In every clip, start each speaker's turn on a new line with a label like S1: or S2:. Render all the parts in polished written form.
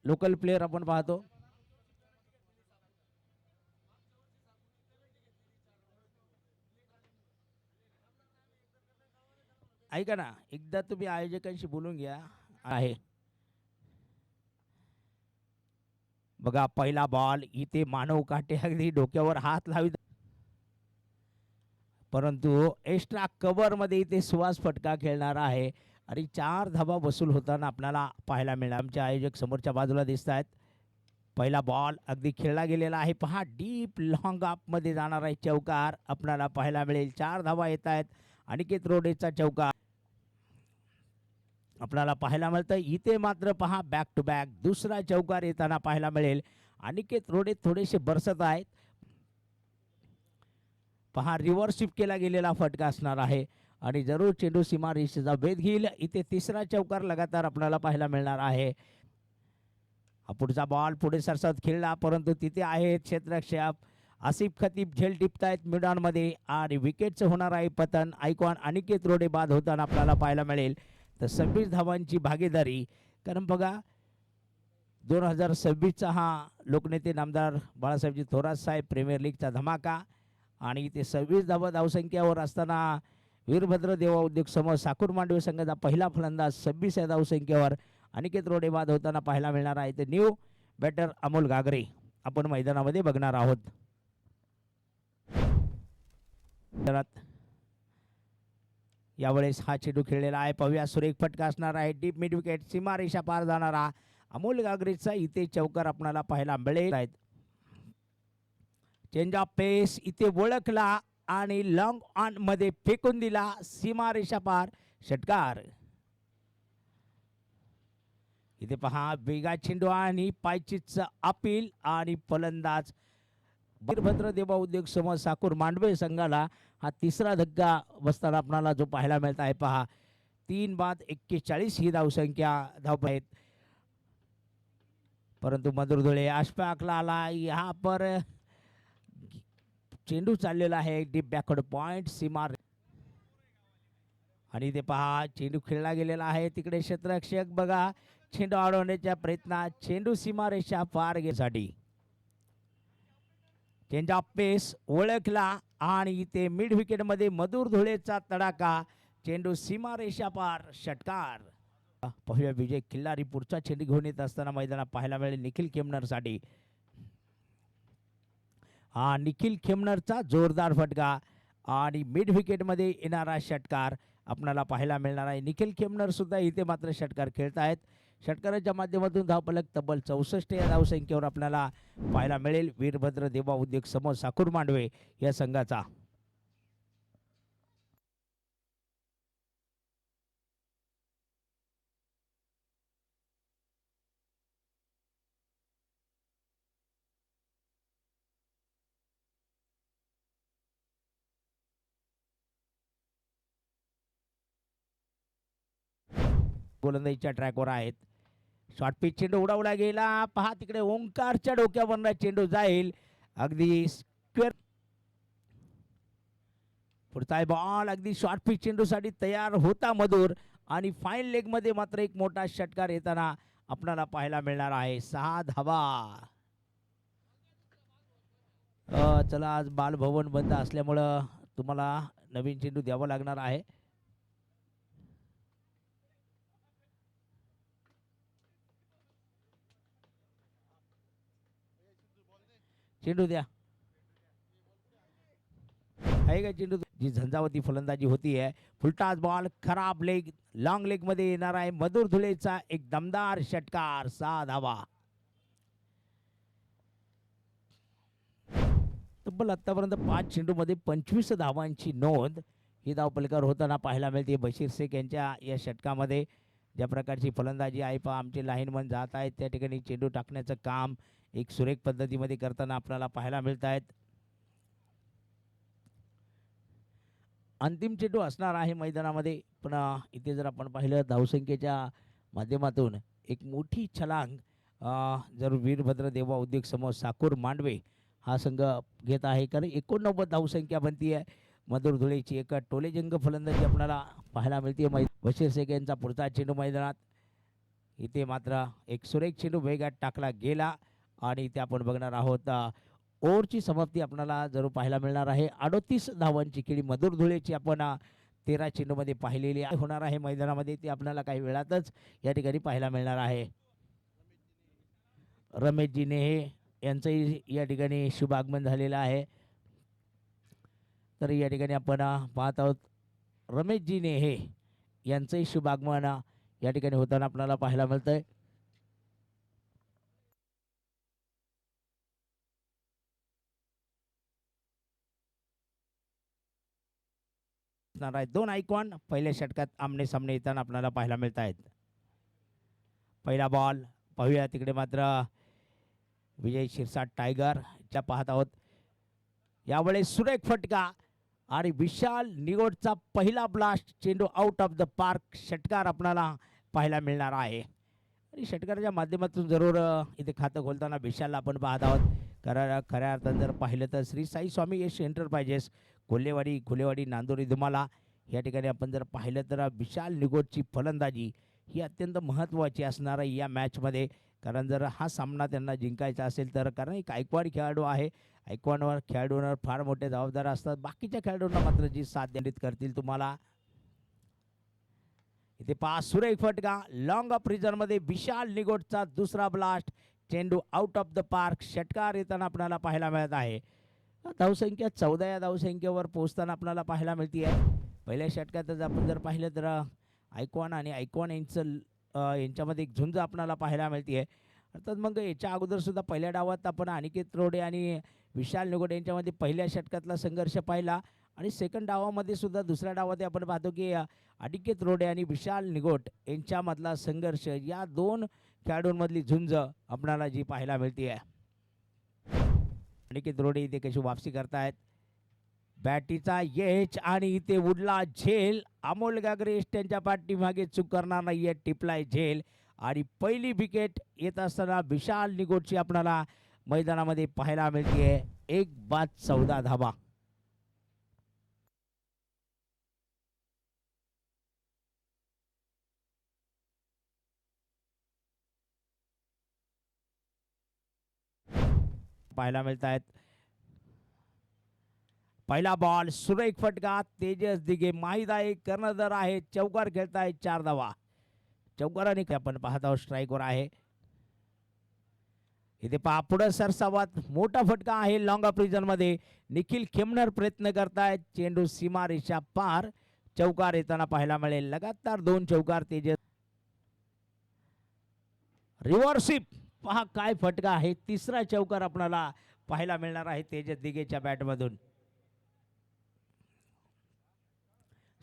S1: Local player आपण पाहतो. ऐका ना, एकदा तुम्ही आयोजकांशी बोलून घ्या. आहे बघा, पहिला बॉल इथे मानव काटे अगदी डोक्यावर हात लावित, परंतु एक्स्ट्रा कव्हर मध्ये इथे सुहास फटका खेळणार आहे आणि 4 धावा वसूल होताना आपल्याला पाहायला मिळणार. आमचे आयोजक समोरच्या बाजूला दिसत आहेत. पहिला बॉल अगदी खेळला गेलेला आहे. पहा, डीप लॉंग अप मध्ये जाणार आहे चौकार आपल्याला पाहायला मिळेल. 4 धावा येत आहेत. अनिकेत रोडेचा चौकार आपल्याला पाहायला मिळतं. इथे मात्र पहा, बॅक टू बॅक दुसरा चौकार येताना पाहायला मिळेल. अनिकेत रोडे थोडेसे बरसत आहेत. पहा, रिव्हर्स शिफ्ट केला गेलेला फटका असणार आहे आणि जरूर चेंडू सीमा रेषेचा भेद घेईल. इथे तिसरा चौकार लगातार आपल्याला पाहायला मिळणार आहे. हा पुढचा बॉल पुढे सरसावत खेळला, परंतु तिथे आहे क्षेत्ररक्षक आसिफ खतीब झेल टिपतायत मैदानामध्ये आणि विकेटचं होणार आहे पतन. आयकॉन अनिकेत रोडे बाद होताना आपल्याला पाहायला मिळेल. तर 26 धावांची भागीदारी, कारण बघा 2026चा हा लोकनेते नामदार बाळासाहेबजी थोरात साहेब प्रीमियर लीगचा धमाका आणि इथे 26 धावसंख्यावर असताना वीरभद्र देवा उद्योग समूह साकूर मांडवे संघाचा पहिला फलंदाज 26 धावसंख्येवर अनिकेत रोडे बाद होताना पाहायला मिळणार आहे. ते न्यू बॅटर अमोल गागरे आपण मैदानामध्ये बघणार आहोत. यावेळेस हा चेंडू खेळलेला आहे. पाहूया, सुरेख फटका असणार आहे. डीप मिड विकेट सीमारेषा पार जाणारा अमोल गागरेचा इथे चौकार आपल्याला पाहायला मिळेल. चेंज ऑफ पेस इथे ओळखला आणि लॉंग ऑन मध्ये फेकून दिला, सीमारेषा पार षटकार. इथे पहा, वेगा चेंडू आणि पायचीचा अपील आणि फलंदाज वीरभद्र देवा उद्योग समूह साकूर मांडवे संघाला हा तिसरा धक्का बसताना आपल्याला जो पाहायला मिळत आहे. पहा, 3 बाद 41 ही धावसंख्या धाव आहेत, परंतु मधुरधुळे आशपाकला आला. यहाँ पर चेंडू चाललेला आहे डीप बॅकवर्ड पॉइंट सीमा आणि ते पहा, चेंडू खेळला गेलेला आहे. तिकडे क्षेत्ररक्षक बघा चेंडू अडवण्याच्या प्रयत्नात चेंडू सीमारेषा पार घेण्यासाठी चेंज ऑफ पेस ओळखला आणि इथे मिड विकेट मध्ये मधुर धुळेचा तडाखा, चेंडू सीमारेषा पार षटकार. पाहूया, विजय किल्लारी पुढचा चेंडू घेऊन येत असताना मैदानात पाहायला मिळेल निखिल खेमनर साठी. हा निखिल खेमनरचा जोरदार फटका आणि मिड विकेट मध्ये येणारा षटकार आपल्याला पाहायला मिळणार आहे. निखिल खेमनर सुद्धा इथे मात्र षटकार खेळत आहेत. षटकाराच्या माध्यमातून धावफलक तब्बल 64 या धावसंख्येवर आपल्याला पाहायला मिळेल वीरभद्र देवा उद्योग समूह साकूर मांडवे या संघाचा. गोलंदाजीच्या ट्रॅकवर आहेत. शॉर्ट पिच चेंडू उडवला गेला. पहा, तिकडे ओंकारच्या डोक्यावरनं चेंडू जाईल अगदी स्क्वेअर. पुढचा बॉल अगदी शॉर्ट पिच चेंडूसाठी तयार होता मधुर आणि फाईन लेग मध्ये मात्र एक मोठा षटकार येताना आपल्याला पाहायला मिळणार आहे. 6 धावा. चला, आज बालभवन बंद असल्यामुळं तुम्हाला नवीन चेंडू द्यावा लागणार आहे. चेंडू द्या, आहे का चेंडू? जी झंझावती फलंदाजी होती आहे. फुलटाच बॉल, खराब लेग, लॉंग लेग मध्ये येणार आहे मधुर धुलेचा एक दमदार षटकार. 6 धावा. तब्बल आतापर्यंत 5 चेंडू मध्ये 25 धावांची नोंद ही धावपलकावर होताना पाहायला मिळते. बशीर शेख यांच्या या षटकामध्ये ज्या प्रकारची फलंदाजी आहे, पहा आमचे लाईनमन जात आहेत त्या ठिकाणी चेंडू टाकण्याचं काम एक सुरेख पद्धतीमध्ये करताना आपल्याला पाहायला मिळत आहेत. अंतिम चेंडू असणार आहे मैदानामध्ये, पण इथे जर आपण पाहिलं धावसंख्येच्या माध्यमातून एक मोठी छलांग जर वीरभद्र देवा उद्योग समूह साकूर मांडवे हा संघ घेत आहे, कारण 89 धावसंख्या बनती आहे. मधुर धुळेची एक टोलेजंग फलंदाजी आपल्याला पाहायला मिळते. बशीर शेख यांचा पुढचा चेंडू मैदानात इथे मात्र एक सुरेख चेंडू वेगात टाकला गेला आणि इथे आपण बघणार आहोत ओव्हरची समाप्ती आपल्याला जरूर पाहायला मिळणार आहे. 38 धावांची खेळी मधुर धुळेची आपण 13 चेंडूमध्ये पाहिलेली होणार आहे मैदानामध्ये. ती आपल्याला काही वेळातच या ठिकाणी पाहायला मिळणार आहे. रमेशजी नेहे यांचंही या ठिकाणी शुभ आगमन झालेलं आहे. तर या ठिकाणी आपण पाहत आहोत रमेशजी नेहे यांचंही शुभ आगमन या ठिकाणी होताना आपल्याला पाहायला मिळतंय. दोन आयकॉन पहिल्या षटकात आमने सामने येताना आपल्याला पाहायला मिळत आहेत. पहिला बॉल पाहूया. तिकडे मात्र विजय शिरसाट टायगर च्या पाहत आहोत. यावेळेस सुरेख फटका आणि विशाल निगोडचा पहिला ब्लास्ट. चेंडू आउट ऑफ द पार्क. षटकार आपल्याला पाहायला मिळणार आहे आणि षटकाराच्या माध्यमातून जरूर इथे खातं खोलताना विशालला आपण पाहत आहोत. कारण खऱ्या अर्थानं जर पाहिलं तर श्री साई स्वामी यश एंटरप्राइजेस घुलेवाडी नांदोरी धुमाला या ठिकाणी आपण जर पाहिलं तर विशाल निगोडची फलंदाजी ही अत्यंत महत्त्वाची असणार आहे या मॅचमध्ये. कारण जर हा सामना त्यांना जिंकायचा असेल तर, कारण एक गायकवाड खेळाडू आहे, खेळाडूंवर फार मोठे जबाबदार असतात. बाकीच्या खेळाडूंना मात्र जी साथ देण्यात करतील तुम्हाला. इथे पास सुरेख फटका लॉंग ऑफ रिझन मध्ये विशाल निगोडचा दुसरा ब्लास्ट. चेंडू आउट ऑफ द पार्क. षटकार येताना आपल्याला पाहायला मिळत आहे. धावसंख्या 14 या धावसंख्येवर पोहोचताना आपल्याला पाहायला मिळते आहे. पहिल्या षटकातच आपण जर पाहिलं तर आयकॉन यांच्यामध्ये एक झुंज आपल्याला पाहायला मिळते आहे. अर्थात मग याच्या अगोदर सुद्धा पहिल्या डावात आपण अनिकेत रोडे आणि विशाल निगोड यांच्यामध्ये पहिल्या षटकातला संघर्ष पाहिला आणि सेकंड डावामध्ये सुद्धा दुसऱ्या डावात आपण पाहतो की अनिकेत रोडे आणि विशाल निगोड यांच्यामधला संघर्ष, या दोन खेळाडूंमधली झुंज आपल्याला जी पाहायला मिळते आहे. अनिकेत रोडे इथे कशी वापसी करतायत. बॅटीचा यश आणि इथे उडला झेल. अमोल गागरेश त्यांच्या पाठीमागे चूक करणार नाहीये. टिपलाय झेल आणि पहिली विकेट येत असताना विशाल निगोडची आपल्याला मैदानामध्ये पाहायला मिळते. 1/14 धावा. पाहायला मिळत आहेत. पहिला बॉल सुरेख फटका. तेजस दिघे माहीत आहे कर्णधार आहे. चौकार खेळताय 4 धावा. चौकाराने आपण पाहत आहोत स्ट्राईकवर आहे. इथे पहा पुढे सरसावात मोठा फटका आहे लॉंग ऑफ रिजन मध्ये. निखिल खेमनर प्रयत्न करतायत. चेंडू सीमा रेषा पार. चौकार येताना पाहायला मिळेल. लगातार 2 चौकार तेजस. रिव्हर्सिप पहा काय फटका आहे. तिसरा चौकार आपल्याला पाहायला मिळणार आहे तेजस दिघेच्या बॅटमधून.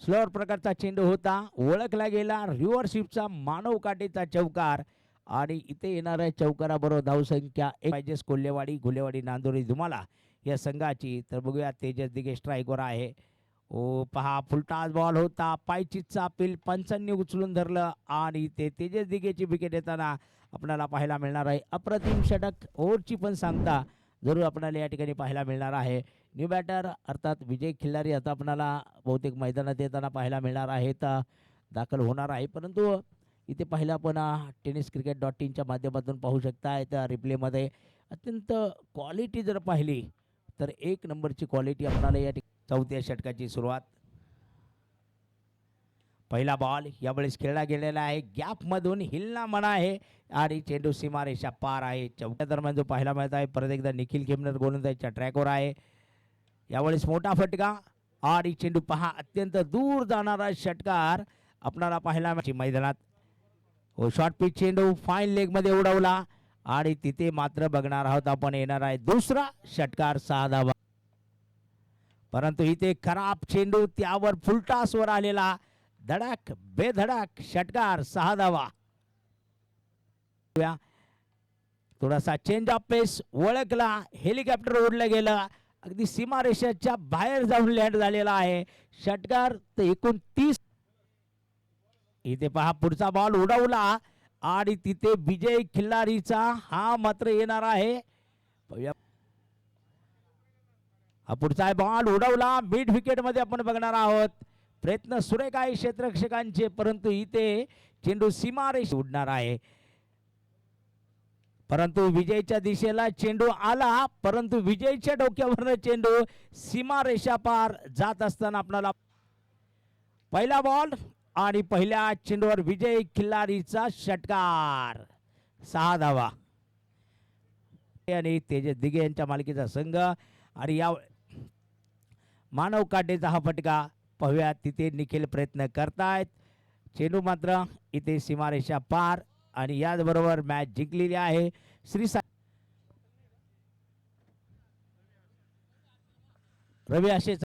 S1: स्लोअर प्रकारचा चेंडू होता. ओळखला गेला रिव्हर्सिपचा मानव काटेचा चौकार आणि इथे येणाऱ्या चौकाराबरोबर धावसंख्या पाहिजेस घुलेवाडी नांदोरी धुमाला या संघाची. तर बघूया तेजस दिघे स्ट्राईकवर आहे. ओ पहा फुलटाच बॉल होता. पायचीचा अपील पंचांनी उचलून धरलं आणि ते तेजस दिघेची विकेट येताना आपल्याला पाहायला मिळणार आहे. अप्रतिम षटक ओव्हरची पण सांगता जरूर आपल्याला या ठिकाणी पाहायला मिळणार आहे. न्यू बॅटर अर्थात विजय खिल्लारी आता आपल्याला बहुतेक मैदानात येताना पाहायला मिळणार आहेत, दाखल होणार आहे. परंतु इथे पाहिलं आपण tenniscricket.in माध्यमातून पाहू शकता. त्या रिप्लेमध्ये अत्यंत क्वालिटी जर पाहिली तर 1 नंबरची क्वालिटी आपल्याला या चौथ्या षटकाची सुरुवात. पहिला बॉल यावेळेस खेळला गेलेला आहे. गॅपमधून हिलना मना आहे आणि चेंडू सीमारेषा पार आहे. चौथ्या दरम्यान जो पाहायला मिळत आहे परत एकदा निखिल खेमनर गोलंदाजीच्या ट्रॅकवर आहे. यावेळेस मोठा फटका आणि चेंडू पहा अत्यंत दूर जाणारा षटकार आपल्याला पाहायला मिळते मैदानात. शॉर्ट पिच चेंडू फाईन लेग मध्ये उडवला आणि तिथे मात्र बघणार आहोत आपण येणार आहे दुसरा षटकार 6 धावा. परंतु इथे खराब चेंडू त्यावर फुलटासवर आलेला धडक बेधडक षटकार 6 धावा. थोडासा चेंज ऑफ पेस ओळखला. हेलिकॉप्टर उडलं गेलं. अगदी सीमारेषेच्या बाहेर जाऊन लँड झालेला आहे. षटकार 29. इथे पहा पुढचा बॉल उडवला आणि तिथे विजय खिल्लारीचा हा मात्र येणार आहे. हा पुढचा बॉल उडवला. मिड विकेट मध्ये आपण बघणार आहोत. प्रयत्न सुरेख आहे क्षेत्ररक्षकांचे, परंतु इथे चेंडू सीमारेष उडणार आहे. परंतु विजयच्या दिशेला चेंडू आला, परंतु विजयच्या डोक्यावरनं चेंडू सीमारेषा पार जात असताना आपल्याला पहिला बॉल आणि पहिल्या चेंडूवर विजय खिल्लारीचा षटकार. 6 धावा आणि तेजस दिघे यांच्या मालकीचा संघ. आणि या मानव काटेचा हा फटका पाहूया, तिथे निखिल प्रयत्न करतायत. चेंडू मात्र इथे सीमारेषा पार आणि याचबरोबर मॅच जिंकलेली आहे श्री रवी. असेच